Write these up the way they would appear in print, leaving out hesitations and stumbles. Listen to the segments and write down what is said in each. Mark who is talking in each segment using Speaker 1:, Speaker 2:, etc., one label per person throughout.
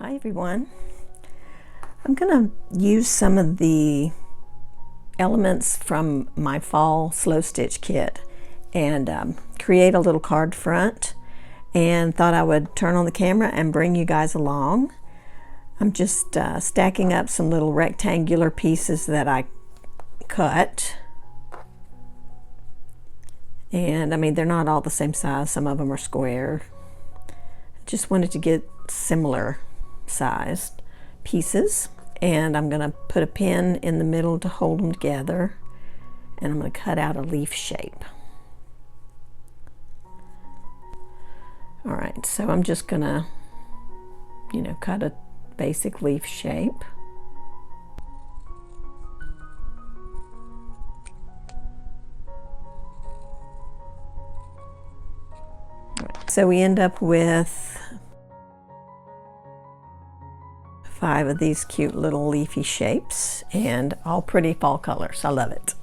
Speaker 1: Hi everyone. I'm going to use some of the elements from my fall slow stitch kit and create a little card front, and thought I would turn on the camera and bring you guys along. I'm just stacking up some little rectangular pieces that I cut, and I mean they're not all the same size, some of them are square. Just wanted to get similar sized pieces, and I'm going to put a pin in the middle to hold them together, and I'm going to cut out a leaf shape. Alright, so I'm just going to, cut a basic leaf shape. So we end up with 5 of these cute little leafy shapes, and all pretty fall colors. I love it.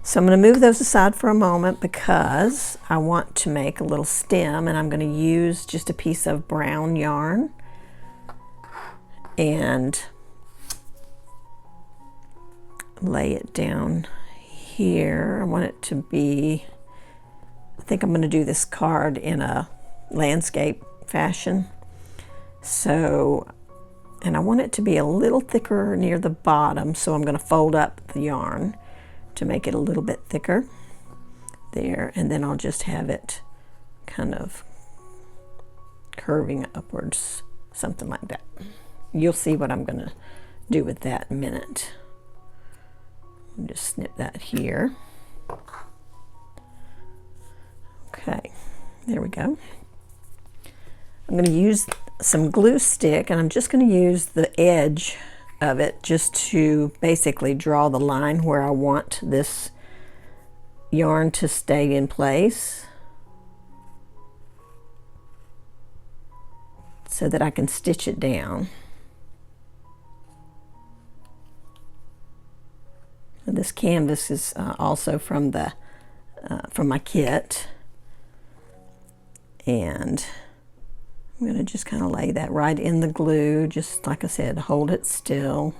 Speaker 1: So I'm going to move those aside for a moment because I want to make a little stem, and I'm going to use just a piece of brown yarn and lay it down here. I want it to be, I think I'm going to do this card in a landscape fashion. So, and I want it to be a little thicker near the bottom, so I'm going to fold up the yarn to make it a little bit thicker there, and then I'll just have it kind of curving upwards, something like that. You'll see what I'm going to do with that in a minute. I'll just snip that here. Okay, there we go. I'm going to use some glue stick, and I'm just going to use the edge of it just to basically draw the line where I want this yarn to stay in place so that I can stitch it down. And this canvas is also from my kit, and I'm going to just kind of lay that right in the glue, just like I said, hold it still.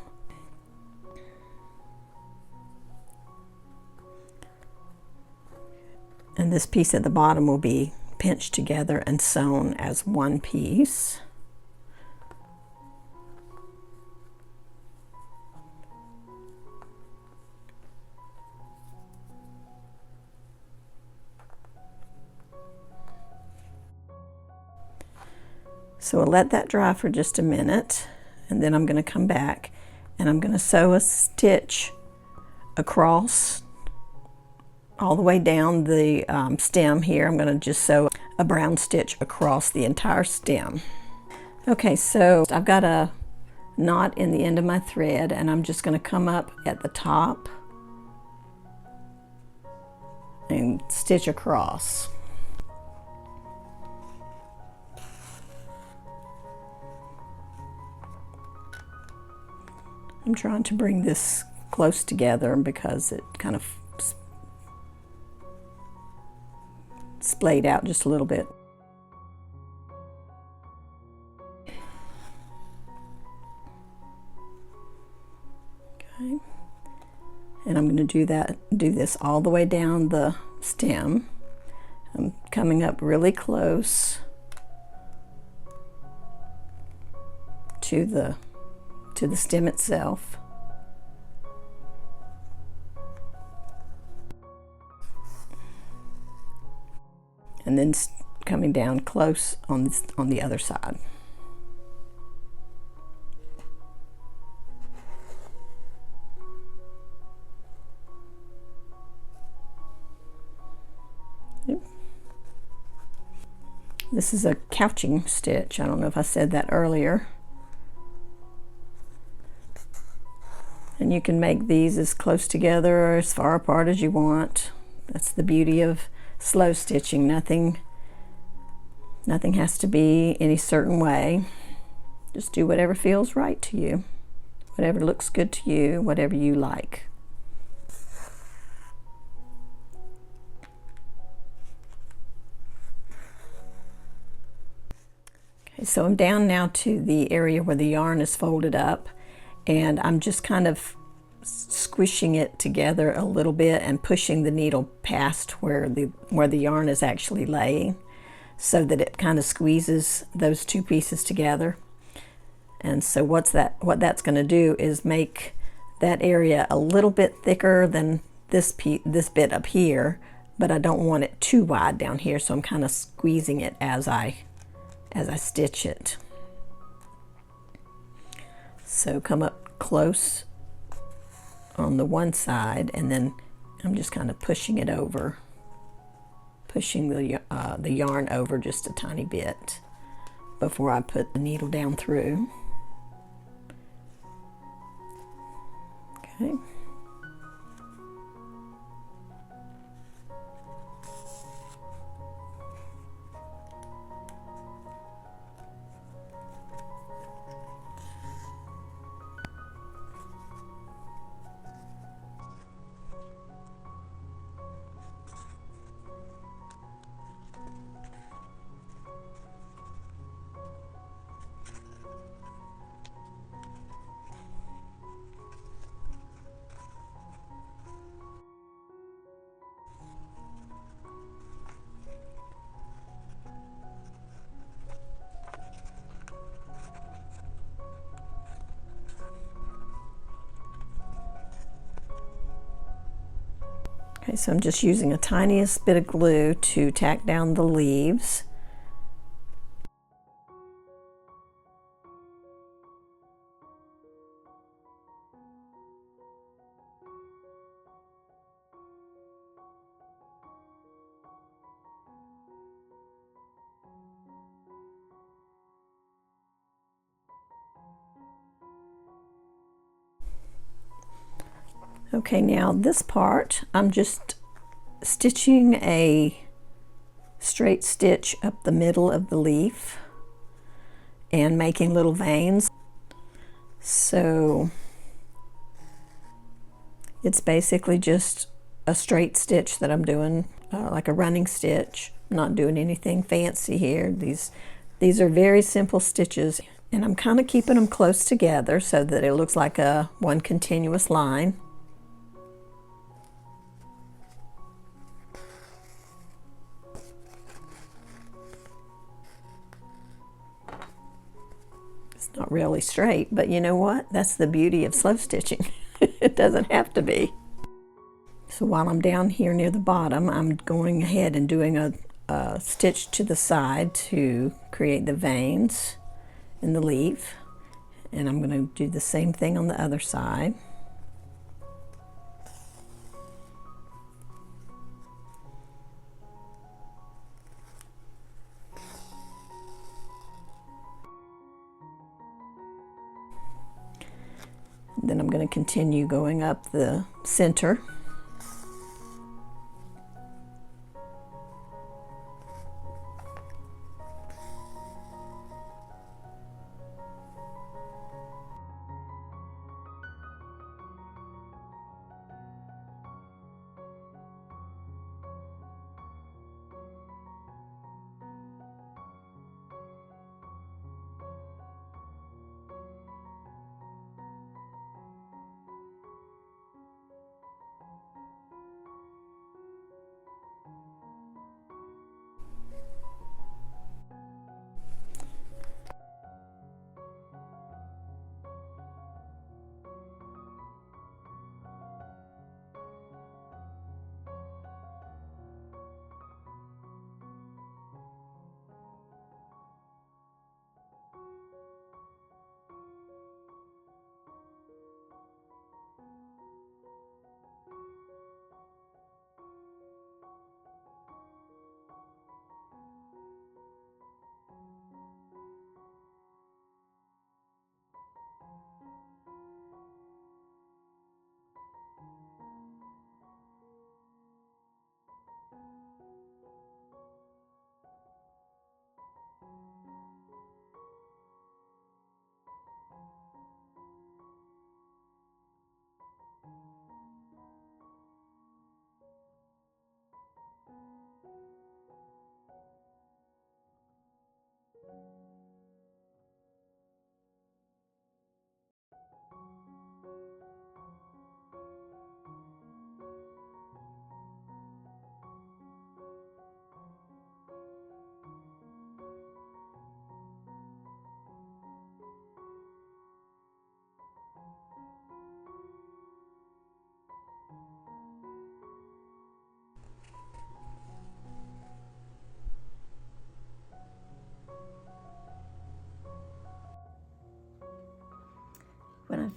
Speaker 1: And this piece at the bottom will be pinched together and sewn as one piece. So I'll let that dry for just a minute, and then I'm going to come back and I'm going to sew a stitch across all the way down the stem here. I'm going to just sew a brown stitch across the entire stem. Okay, so I've got a knot in the end of my thread, and I'm just going to come up at the top and stitch across. I'm trying to bring this close together because it kind of splayed out just a little bit. Okay, and I'm going to do this all the way down the stem. I'm coming up really close to the stem itself. And then coming down close on the other side. This is a couching stitch. I don't know if I said that earlier. And you can make these as close together or as far apart as you want. That's the beauty of slow stitching. Nothing has to be any certain way. Just do whatever feels right to you, whatever looks good to you, whatever you like. So I'm down now to the area where the yarn is folded up, and I'm just kind of squishing it together a little bit and pushing the needle past where the yarn is actually laying, so that it kind of squeezes those two pieces together. And so what that's going to do is make that area a little bit thicker than this bit up here, but I don't want it too wide down here, so I'm kind of squeezing it as I stitch it. So come up close on the one side, and then I'm just kind of pushing it over, pushing the yarn over just a tiny bit before I put the needle down through. Okay. Okay, so I'm just using a tiniest bit of glue to tack down the leaves. Okay, now this part, I'm just stitching a straight stitch up the middle of the leaf and making little veins. So it's basically just a straight stitch that I'm doing, like a running stitch. I'm not doing anything fancy here. These are very simple stitches, and I'm kind of keeping them close together so that it looks like one continuous line. It's not really straight, but you know what? That's the beauty of slow stitching. It doesn't have to be. So while I'm down here near the bottom, I'm going ahead and doing a stitch to the side to create the veins in the leaf. And I'm going to do the same thing on the other side. Then I'm going to continue going up the center.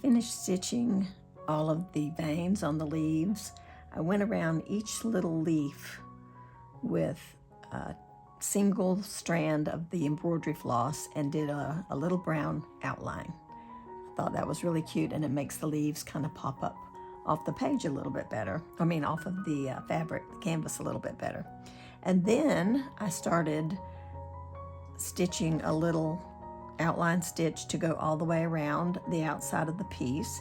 Speaker 1: finished stitching all of the veins on the leaves. I went around each little leaf with a single strand of the embroidery floss and did a little brown outline. I thought that was really cute, and it makes the leaves kind of pop up off the page a little bit better. I mean, off of the fabric, the canvas a little bit better. And then I started stitching a little outline stitch to go all the way around the outside of the piece.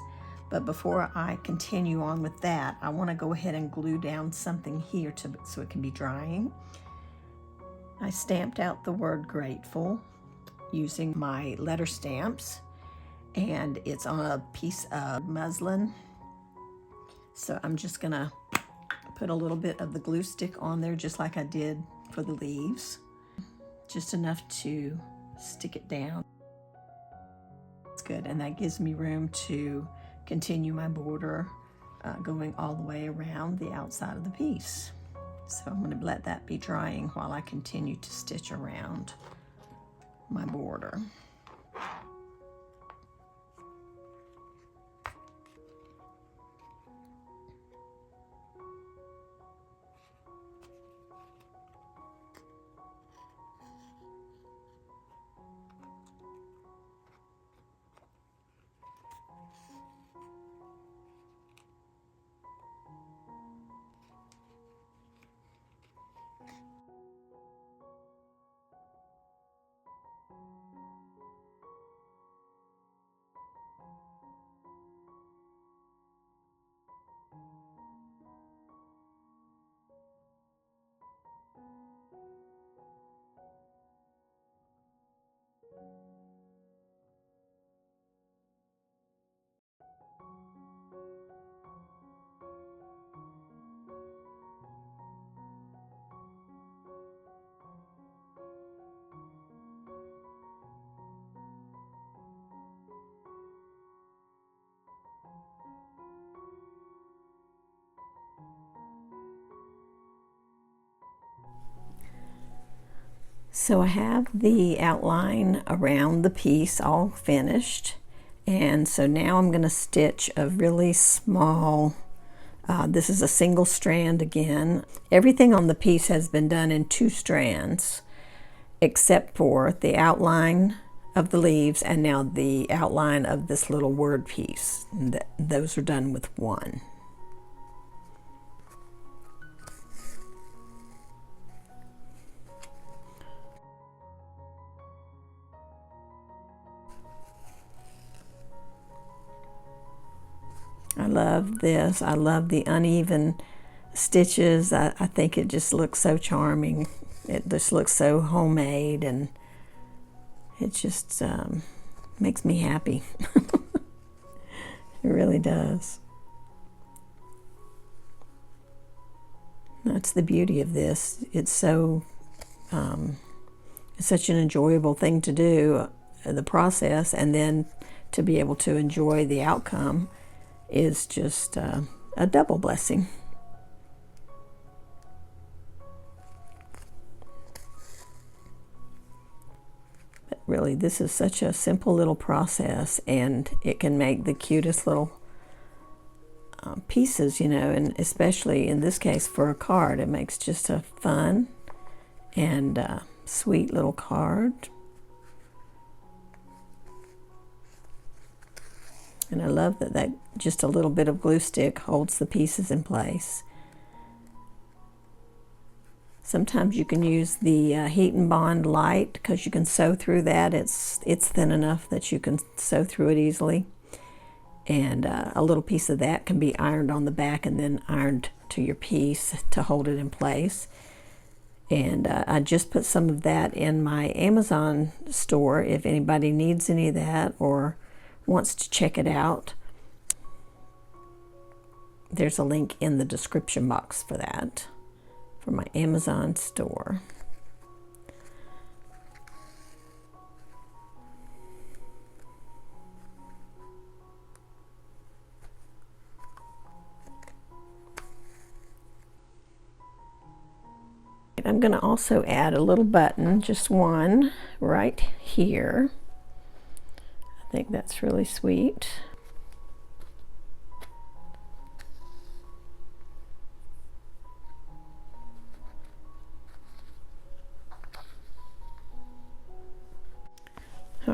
Speaker 1: But before I continue on with that, I want to go ahead and glue down something here so it can be drying. I stamped out the word grateful using my letter stamps, and it's on a piece of muslin. So I'm just gonna put a little bit of the glue stick on there just like I did for the leaves. Just enough to stick it down. It's good, and that gives me room to continue my border going all the way around the outside of the piece. So I'm going to let that be drying while I continue to stitch around my border. So I have the outline around the piece all finished, and so now I'm going to stitch a really small, this is a single strand again. Everything on the piece has been done in 2 strands except for the outline of the leaves and now the outline of this little word piece. Those are done with 1. I love this. I love the uneven stitches. I think it just looks so charming. It just looks so homemade, and it just makes me happy. It really does. That's the beauty of this. It's so it's such an enjoyable thing to do, the process, and then to be able to enjoy the outcome is just a double blessing. But really, this is such a simple little process, and it can make the cutest little pieces, you know, and especially in this case for a card, it makes just a fun and sweet little card. And I love that just a little bit of glue stick holds the pieces in place. Sometimes you can use the Heat and Bond Light because you can sew through that. It's thin enough that you can sew through it easily. And a little piece of that can be ironed on the back and then ironed to your piece to hold it in place. And I just put some of that in my Amazon store if anybody needs any of that or wants to check it out. There's a link in the description box for that, for my Amazon store. I'm going to also add a little button, just one, right here. I think that's really sweet.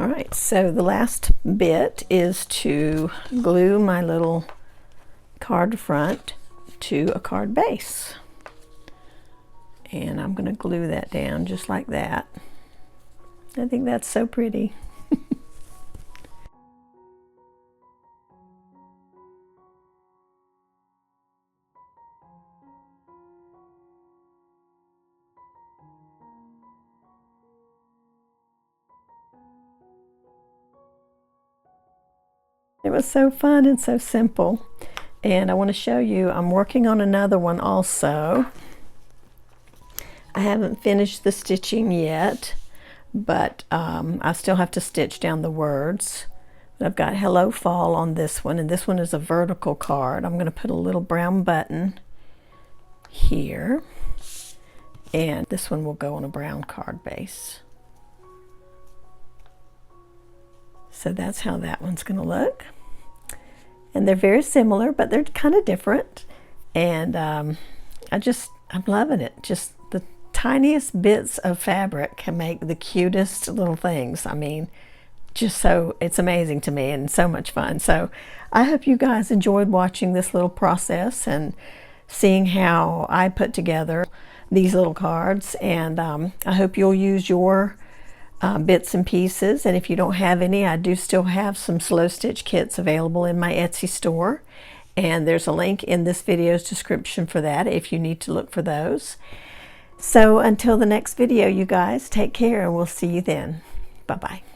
Speaker 1: All right, so the last bit is to glue my little card front to a card base. And I'm going to glue that down just like that. I think that's so pretty. It was so fun and so simple. And I want to show you, I'm working on another one also. I haven't finished the stitching yet, but I still have to stitch down the words. But I've got Hello Fall on this one, and this one is a vertical card. I'm going to put a little brown button here, and this one will go on a brown card base. So that's how that one's going to look. And they're very similar, but they're kind of different. And I'm loving it. Just the tiniest bits of fabric can make the cutest little things. I mean, it's amazing to me and so much fun. So I hope you guys enjoyed watching this little process and seeing how I put together these little cards. And I hope you'll use your bits and pieces, and if you don't have any, I do still have some slow stitch kits available in my Etsy store, and there's a link in this video's description for that if you need to look for those. So until the next video, you guys, take care, and we'll see you then. Bye-bye.